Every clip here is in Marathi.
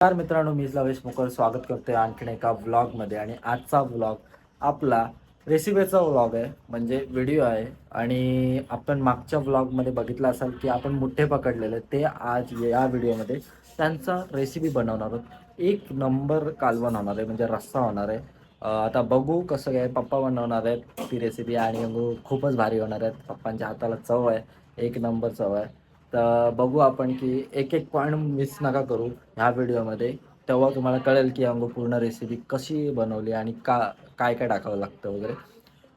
नमस्कार मित्रांनो, मी लवेश मुकर स्वागत करतोय आणखीन एका व्लॉगमध्ये. आणि आजचा व्लॉग आपला रेसिपीचा व्लॉग आहे, म्हणजे व्हिडिओ आहे. आणि आपण मागच्या व्लॉगमध्ये बघितलं असाल की आपण मुठ्ठे पकडलेले, ते आज या व्हिडिओमध्ये त्यांचा रेसिपी बनवणार आहोत. एक नंबर कालवण होणार आहे, म्हणजे रस्सा होणार आहे. आता बघू कसं काय. पप्पा बनवणार आहेत ती रेसिपी आणि खूपच भारी होणार आहेत. पप्पांच्या हाताला चव आहे, एक नंबर चव आहे. तर बघू आपण की एक एक पॉईंट मिस नका करू ह्या व्हिडिओमध्ये. तेव्हा तुम्हाला कळेल की पूर्ण रेसिपी कशी बनवली आणि काय काय टाकावं लागतं वगैरे.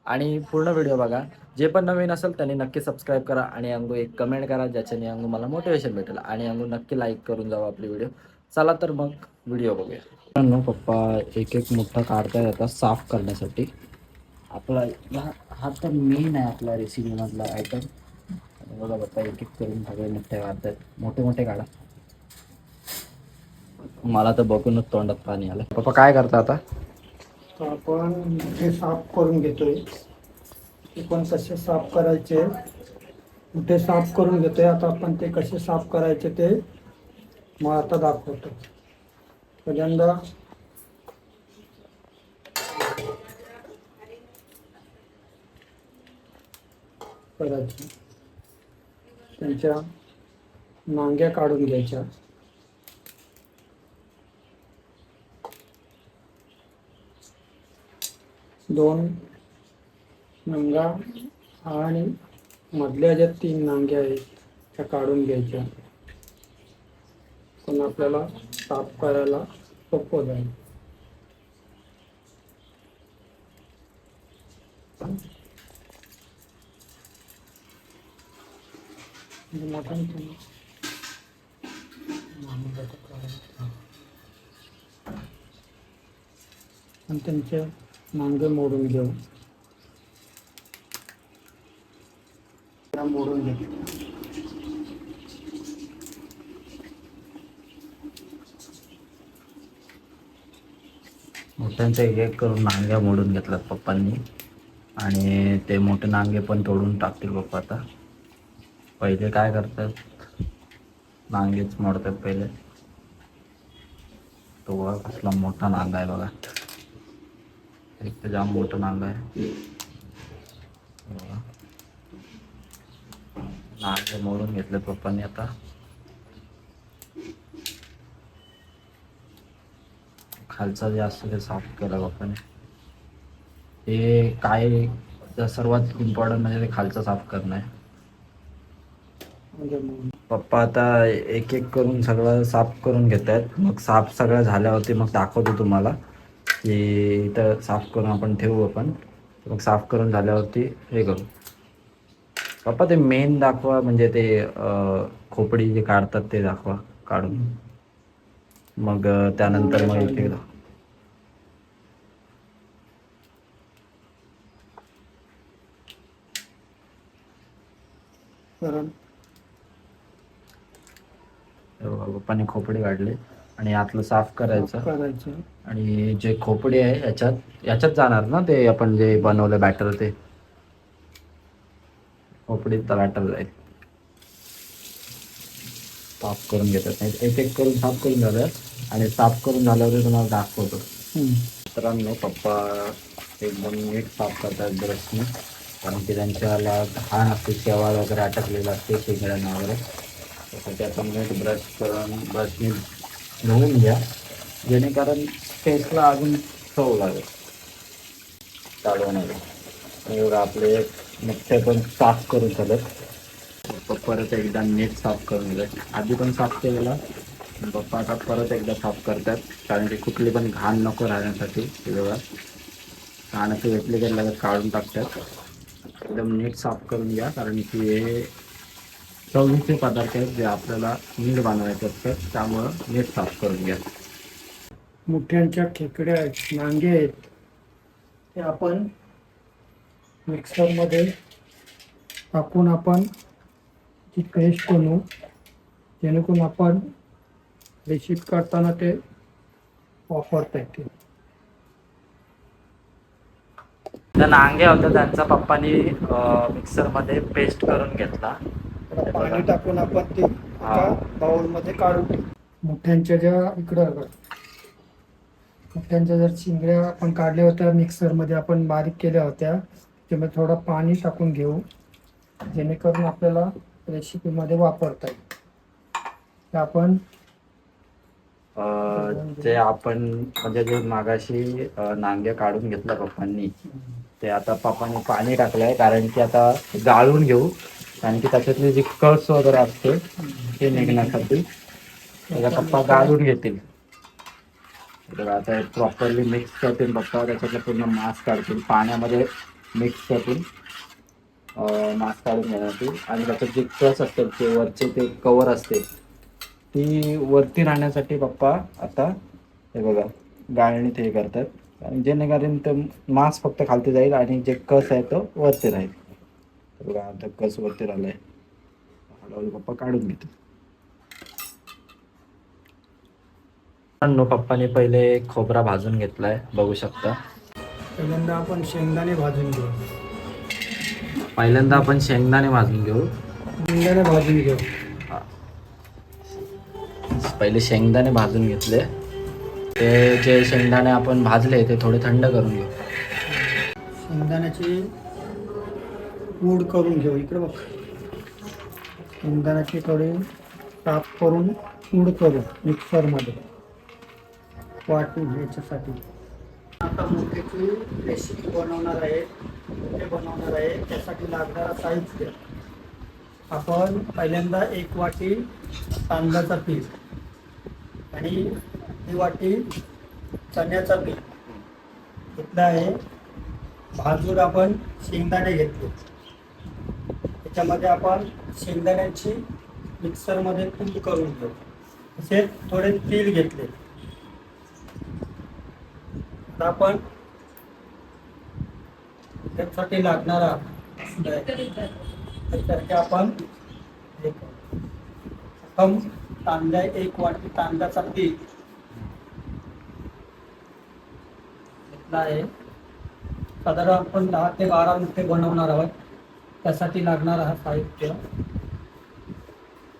आणि पूर्ण व्हिडिओ बघा. जे पण नवीन असेल त्यांनी नक्की सबस्क्राईब करा आणि एक कमेंट करा, ज्याच्याने मला मोटिवेशन भेटेल. आणि नक्की लाईक करून जाऊ आपली व्हिडिओ. चला तर मग व्हिडिओ बघूया. मित्रांनो, पप्पा एक एक मोठा काढता येतात साफ करण्यासाठी. आपला हा तर मेन आहे आपल्या रेसिपीमधला आयटम. बघा पप्पा एक एक करून सगळे मोठे काढतात. मोठे मोठे काढा. मला तर बघूनच तोंडात पाणी आलं. पप्पा काय करता आता? तर आपण हे साफ करून घेतोय. ते पण कसे साफ करायचे ते साफ करून घेतोय. आता आपण ते कसे साफ करायचे ते मग आता दाखवतो. पहिल्यांदा करायचे, त्यांच्या नांग्या काढून घ्यायच्या. दोन नांगा आणि मधल्या ज्या तीन नांग्या आहेत त्या काढून घ्यायच्या. पण आपल्याला साफ करायला सोपं जाईल. मटण आणि त्यांचे नांगे मोडून घेऊ. मोडून घेऊ. मोठ्यांचे एक एक करून नांग्या मोडून घेतल्यात पप्पांनी. आणि ते मोठे नांगे पण तोडून टाकतील पप्पा आता. पहिले काय करतात, नांगेच मोडतात पहिले. तो बघा कसला मोठा नांगा आहे बघा. एक तर जाम मोठा नांगा आहे. नांगे मोडून घेतले पप्पांनी आता. खालचा जे असतं ते साफ केला पप्पाने. ते काय सर्वात इम्पॉर्टंट म्हणजे ते खालचं साफ करणं आहे. पप्पा आता एक एक करून सगळं साफ करून घेत आहेत. मग साफ सगळं झाल्यावरती मग दाखवतो तुम्हाला की इथं साफ करून आपण ठेवू. आपण मग साफ करून झाल्यावरती हे करू. पप्पा ते मेन दाखवा, म्हणजे ते खोपडी जे काढतात ते दाखवा काढून. मग त्यानंतर मग एक एकदा पप्पाने खोपडी काढली आणि आतलं साफ करायचं. आणि जे खोपडी आहे याच्यात जाणार ना ते आपण जे बनवलं बॅटर, ते खोपडीत बॅटर जाईल. साफ करून घेतात, नाही एक एक करून साफ करून झालं. आणि साफ करून झाल्यावर तुम्हाला दाखवतो. मित्रांनो, पप्पा एकदम नीट साफ करतात ब्रशने. कारण की त्यांच्याला घाण असते, शेवाळ वगैरे अटकलेलं असते शेंगड्यांना वगैरे. त्यासाठी आपण नीट ब्रशने धुवून घ्या, जेणेकरून टेस्टला अजून चव लागेल काढवण्याला. आणि एवढं आपले मुठ्ठे पण साफ करून झालं. परत एकदा नीट साफ करून घेतात. आधी पण साफ केलेला, पप्पा आता परत एकदा साफ करतात. कारण की कुठली पण घाण नको राहण्यासाठी. बघा, घाण असे भेटले की लगेच काढून टाकतात. एकदम नीट साफ करून घ्या, कारण की हे चवीचे पदार्थ आहेत जे आपल्याला नीट बनवायचे असतात. त्यामुळं नीट साफ करून घ्या. मुठ्यांच्या खेकड्या आहेत, नांगे आहेत, ते आपण मिक्सरमध्ये टाकून आपण ती पेस्ट बनवू, जेणेकरून आपण रेसिपी करताना ते वापरता येतील. त्या नांग्या होत्या त्यांचा पप्पानी मिक्सरमध्ये पेस्ट करून घेतला. पाणी टाकून आपण ते एका बाउलमध्ये काढून ठेवू. मोठ्यांच्या ज्या इकडं बघा, मोठ्यांच्या जर चिंगड्या आपण काढल्या होत्या मिक्सरमध्ये आपण बारीक केल्या होत्या, त्यामध्ये थोडं पाणी टाकून घेऊ जेणेकरून आपल्याला रेसिपीमध्ये वापरता येईल. ते आपण ते आपण म्हणजे जे मागाशी नांग्या काढून घेतल्या पप्पांनी, ते आता पप्पांनी पाणी टाकलंय कारण की आता गाळून घेऊ, कारण की त्याच्यातली जी कस वगैरे असते ते निघण्यासाठी त्याचा पप्पा गाळून घेतील. तर आता प्रॉपरली मिक्स करतील पप्पा, त्याच्यातलं पूर्ण मांस काढतील पाण्यामध्ये मिक्स करतील, मांस काढून घेण्यासाठी. आणि त्याच्यात जे कस असतात ते वरचे ते कवर असते ती वरती राहण्यासाठी पप्पा आता हे बघा गाळणीत हे करतात, आणि जेणेकरून ते मांस फक्त खालती जाईल आणि जे कस आहे तो वरती राहील. हे बघा आता कस वरती राहिलाय, हळूहळू पप्पा काढून घेतो. पप्पाने पहिले खोबरा भाजून घेतलाय बघू शकता. पहिल्यांदा आपण शेंगदाणे भाजून घेऊ. पहिल्यांदा आपण शेंगदाणे भाजून घेऊ. शेंगदाणे भाजून घेऊ. पहिले शेंगदाणे भाजून घेतले, ते जे शेंगदाणे आपण भाजले ते थोडे थंड करून घेऊ. शेंगदाण्याची पूड करून घेऊ. इकडे बघ, शेंगदाण्याची थोडी साफ करून पूड करू मिक्सरमध्ये वाटून ह्याच्यासाठी. आता मोठ्याची रेसिपी बनवणार आहे, मोठे बनवणार आहे, त्यासाठी लागणारा साहित्य आपण पहिल्यांदा 1 वाटी तांदळाचा पीठ आणि 1 वाटी चण्याचा पीठ घेतला आहे. भाजून आपण शेंगदाणे घेतले, त्याच्यामध्ये आपण शेंगदाण्याची मिक्सरमध्ये पूड करून घेऊ. तसेच थोडे तीळ घेतले. आता आपण त्यासाठी लागणारा त्याच्यासाठी आपण प्रथम तांदळा 1 वाटी तांदळाचा पीठ घेतला आहे. साधारण आपण 10 ते 12 मुठे बनवणार आहोत, त्यासाठी लागणारा हा साहित्य.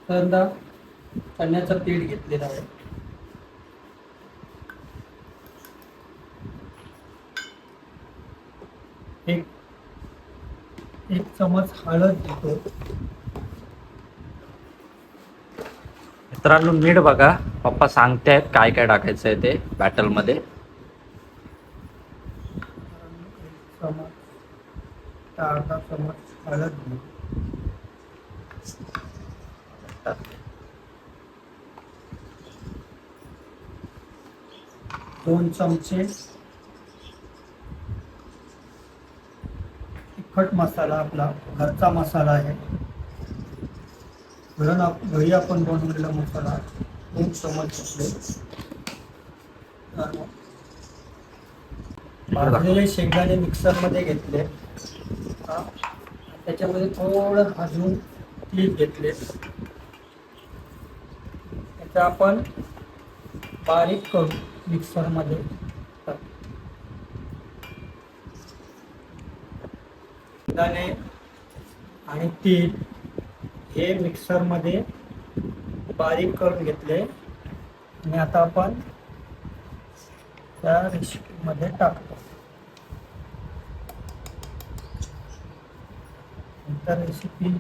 पहिल्यांदा चण्याचं पीठ घेतलेलं आहे. एक चमच हळद घेतो. मित्रांनो मीठ बघा, पप्पा सांगतायत काय काय टाकायचं आहे ते बॅटल मध्ये. 1 चमच ते अर्धा चमच हळद घेऊ. 2 चमचे तिखट मसाला, आपला घरचा मसाला आहे, घरी आपण बनवलेला मसाला 2 चमच घेतले. भाजलेले शेंगदाणे मिक्सरमध्ये घेतले, त्याच्यामध्ये थोडं भाजून तीळ घेतले, त्याचा आपण बारीक करू मिक्सरमध्ये. शेंगदाणे आणि तीळ हे मिक्सरमध्ये बारीक करून घेतले आणि आता आपण त्या रेसिपीमध्ये टाकतो. नंतर रेसिपी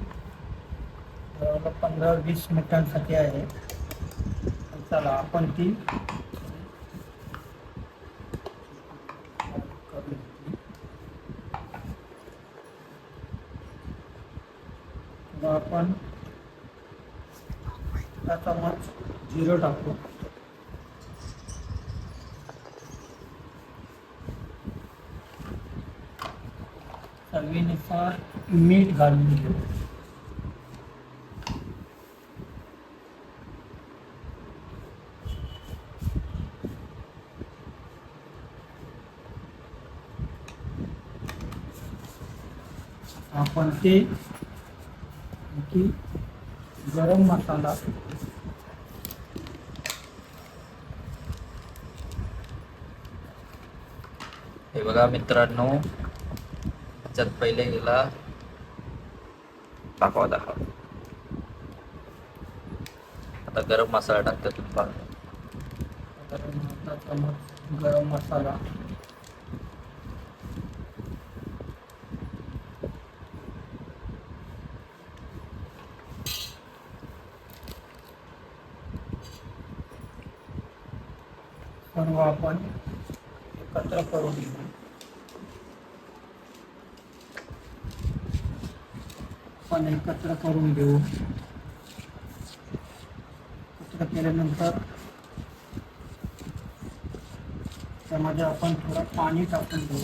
15-20 मिनिटांसाठी आहे. चला आपण ती आपण 1 चमच जिरं टाकू. चवीनुसार मीठ घालून घेऊ. आपण ते गरम मसाला हे बघा मित्रांनो, त्याच्यात पहिले गेला दाखवा. आता गरम मसाला टाकतो तुप्पा. अर्धा चमच गरम मसाला, सर्व आपण एकत्र करून घेऊ. आपण एकत्र करून घेऊ. एकत्र केल्यानंतर त्यामध्ये आपण थोडं पाणी टाकून घेऊ,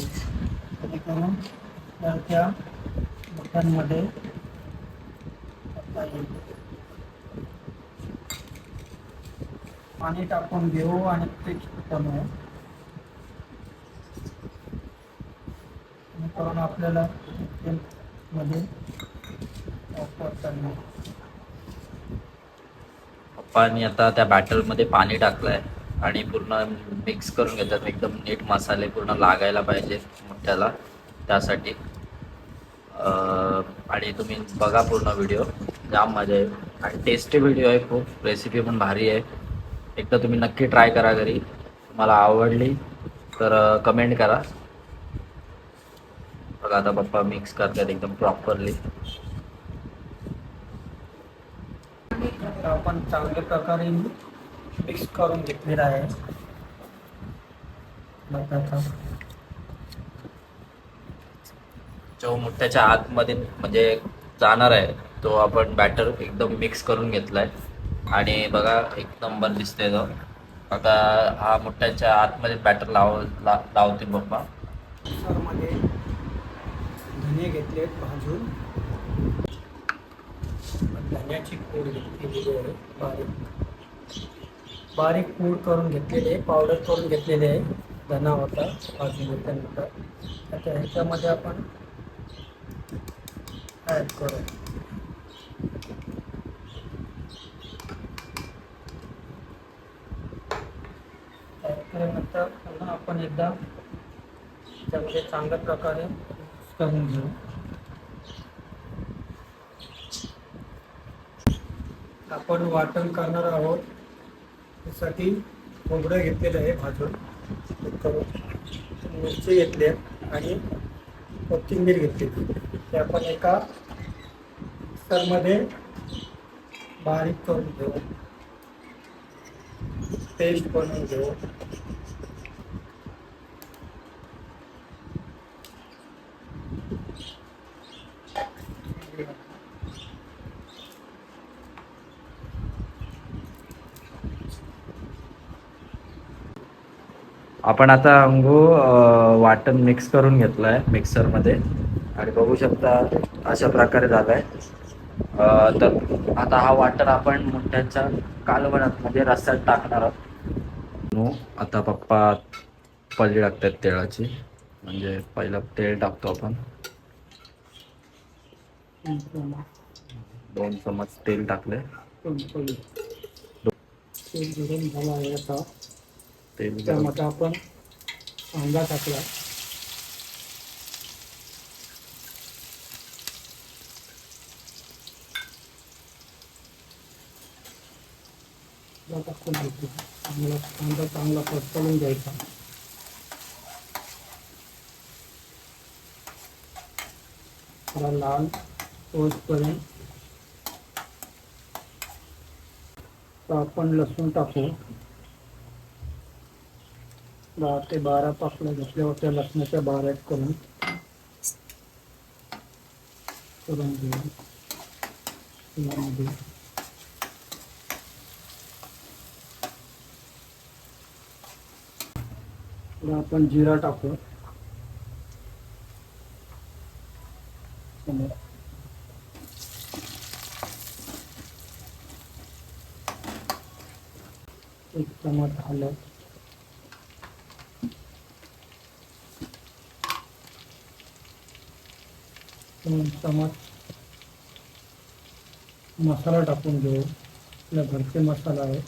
जेणेकरून त्या मटणमध्ये टाकता येईल. पाणी टाकून घेऊ आणि ते बनवू. करून आपल्याला मध्ये वापरता येईल. पप्पानी आता त्या बॅटरमध्ये पाणी टाकलंय आणि पूर्ण मिक्स करून घेतात. एकदम नीट मसाले पूर्ण लागायला पाहिजे मुठ्ठ्याला, त्यासाठी. आणि तुम्ही बघा पूर्ण व्हिडिओ, जाम मजा येईल आणि टेस्टी व्हिडिओ आहे खूप. रेसिपी पण भारी आहे. एकदा तुम्ही नक्की ट्राय करा घरी. तुम्हाला आवडली तर कमेंट करा. बघा आता पप्पा मिक्स करतात एकदम प्रॉपरली. आपण चांगल्या प्रकारे मिक्स करून घेतलेला आहे बटाटा. जो मुठ्ठ्याच्या आतमध्ये म्हणजे जाणार आहे तो आपण बॅटर एकदम मिक्स करून घेतलाय आणि बघा एक नंबर दिसतोय तो. आता हा मुठ्ठ्याच्या आतमध्ये बॅटर लावतील पप्पा. मिक्सरमध्ये धने घेतलेत भाजून. धन्याची पूड घेतलेली आहे, बारीक पूड करून घेतलेली आहे, पावडर करून घेतलेले आहे. धना होता भाजून घेतल्यानंतर आता ह्याच्यामध्ये आपण ॲड करू. ॲड केल्यानंतर पुन्हा आपण एकदा त्यामध्ये चांगल्या प्रकारे मिक्स करून घेऊ. आपण वाटण करणार आहोत, त्यासाठी खोबरं घेतलेलं आहे भाजून करून, मिरची घेतली आणि कोथिंबीर घेतली. ते आपण एका मिक्सरमध्ये बारीक करून घेऊ, पेस्ट बनवून घेऊ. आपण आता अंगू वाटण मिक्स करून घेतलंय मिक्सरमध्ये आणि बघू शकता अशा प्रकारे झालाय. तर आता हा वाटण आपण मुठ्ठ्याच्या कालवणात म्हणजे रस्स्यात टाकणार आहोत. आता पप्पा पल्ली टाकतात तेलाची, म्हणजे पहिलं तेल टाकतो आपण. 2 चमच तेल टाकले. तेल गरम झालं आहे आता. तेल त्यामध्ये आपण कांदा टाकला. टाकून घ्यायची. आम्हाला कांदा चांगला परतवून घ्यायचा. थोडा लाल होईपर्यंत. तर आपण लसूण टाकू. 10 ते 12 पाकळ्या घेतल्या होत्या लसणाच्या, बारीक करून घेऊ. आपण जिरा टाकू. एक चमच हळद, 2 चमच मसाला टाकून घेऊ. आपला घरचे मसाला आहे.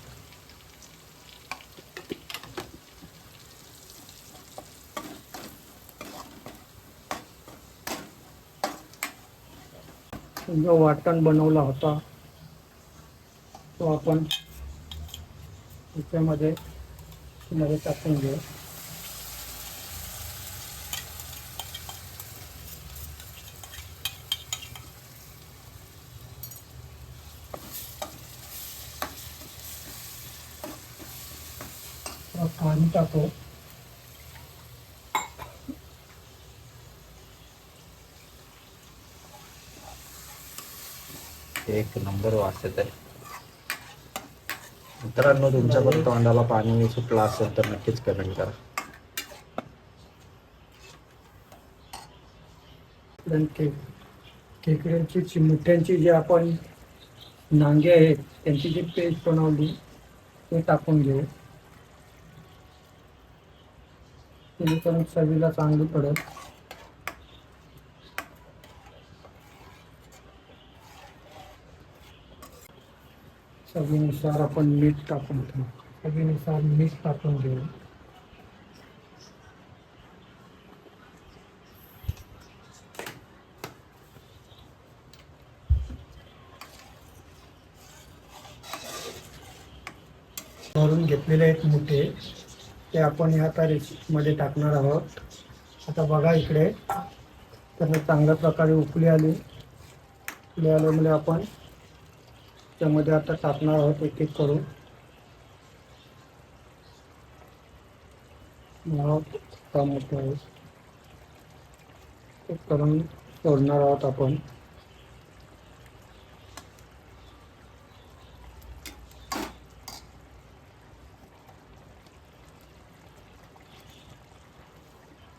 जो वाटण बनवला होता तो आपण याच्यामध्ये मध्ये टाकून घेऊ. पाणी टाकू. एक नंबर वास येत आहे. मित्रांनो, तुमच्या पण तोंडाला पाणी सुटलं असेल तर नक्कीच कमेंट करा. खेकड्यांची चिमट्यांची जे आपण नांगे आहेत त्यांची जी पेस्ट बनवली ते टाकून घेऊ. जेणेकरून चवीला चांगली पडेल. चवीनुसार आपण मीठ टाकून घेऊ. चवीनुसार मीठ टाकून घेऊ. भरून घेतलेले आहेत मुठे, ते आपण या आता रेसिपीमध्ये टाकणार आहोत. आता बघा इकडे, तर चांगल्या प्रकारे उकळी आल्यामुळे आपण त्यामध्ये आता टाकणार आहोत एक एक करून. मोठे आहे एक करून सोडणार आहोत आपण.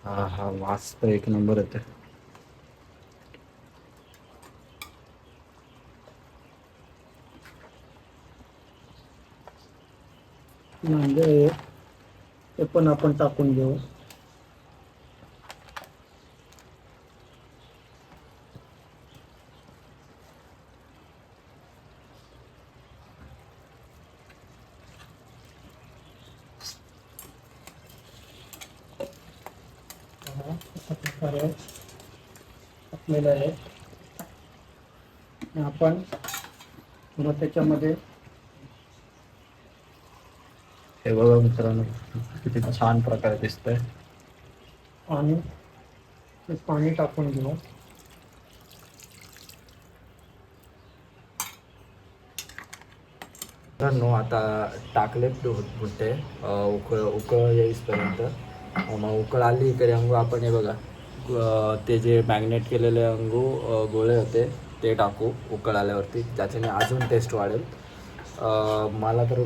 हा हा, वास तर एक नंबर येते. म्हणजे ते पण आपण टाकून घेऊ. अशा प्रकारे टाकलेलं आहे. आपण थोडं त्याच्यामध्ये हे बघा मित्रांनो, किती छान प्रकारे दिसतंय. पाणी टाकून घेऊ. मित्रांनो, आता टाकलेत भुट्टे उकळ येईपर्यंत. मग उकळ आली तरी अंगू आपण हे बघा ते जे मॅग्नेट केलेले अंगू गोळे होते ते टाकू उकळ आल्यावरती, ज्याच्याने अजून टेस्ट वाढेल. मला तर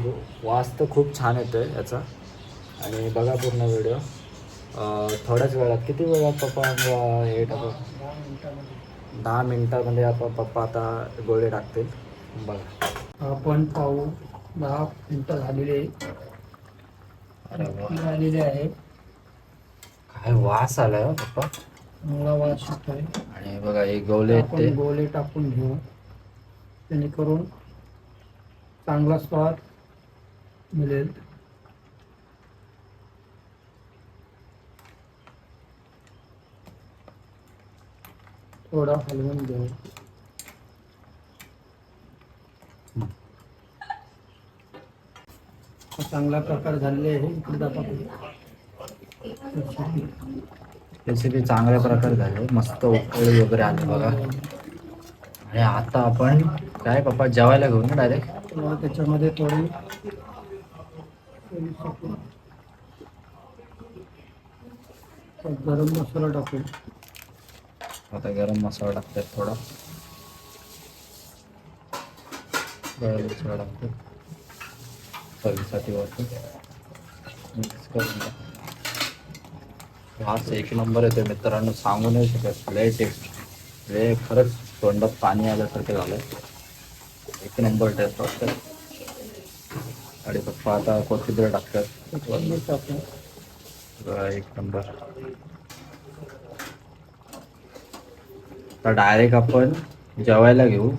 वास तर खूप छान येतो आहे याचा. आणि बघा पूर्ण व्हिडिओ. थोड्याच वेळात, किती वेळात पप्पा हे टाकू? 10 मिनिटामध्ये आपण पप्पा आता गोळे टाकतील. बघा, आपण पाहू 10 मिनिटं झालेले झालेले आहे. काय वास आलाय हो पप्पा, चांगला वास येतोय. आणि बघा हे गोले आपण ते गोले टाकून घेऊ, जेणेकरून चांगला स्वाद मिळेल. थोडा हलवून घेऊ. चांगला प्रकार झालेले आहे. इकडे दाखवा. रेसिपी चांगल्या प्रकारे झाली, मस्त उकळी वगैरे आली बघा. आणि आता आपण काय पप्पा जेवायला घेऊ ना डायरेक्ट? त्याच्यामध्ये थोडी गरम मसाला टाकू. आता गरम मसाला टाकतात, थोडा गरम मसाला टाकतो चवीसाठी वरती, मिक्स करून घ्या. वास एक नंबर येतो मित्रांनो, सांगू नाही शकत. लय टेस्ट, लय खरंच तोंडात पाणी आल्यासारखं झालं. एक नंबर टेस्ट वाटतं. आणि पप्पा आता कोथिंबीर टाकतात. एक नंबर. तर डायरेक्ट आपण जेवायला घेऊ.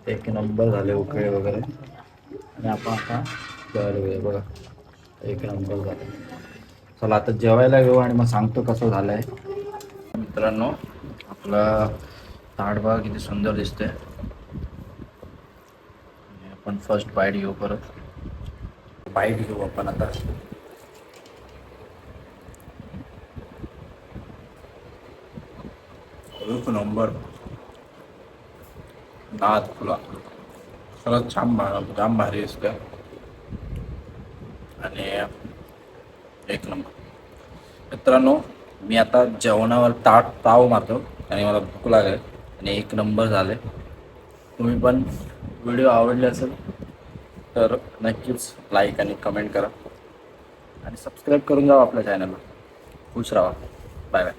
एक नंबर झाले उकळे वगैरे. आणि आपण आता जेवायला घेऊया. बघा एक नंबर झाले. चला आता जेवायला घेऊ आणि मग सांगतो कसं झालं आहे. मित्रांनो, आपला ताट बघा किती सुंदर दिसते. आपण फर्स्ट बाईट घेऊ परत. बाईट घेऊ आपण आता. एक नंबर नाद फुला सगळं जाम भारी असतं आणि एक नंबर. मित्रांनो, मी आता जेवणावर ताव मारतो आणि मला भूक लागेल आणि एक नंबर झाले. तुम्ही पण व्हिडिओ आवडले असेल तर नक्कीच लाईक आणि कमेंट करा आणि सबस्क्राईब करून जावा आपल्या चॅनलला. खुश राहा. Bye bye.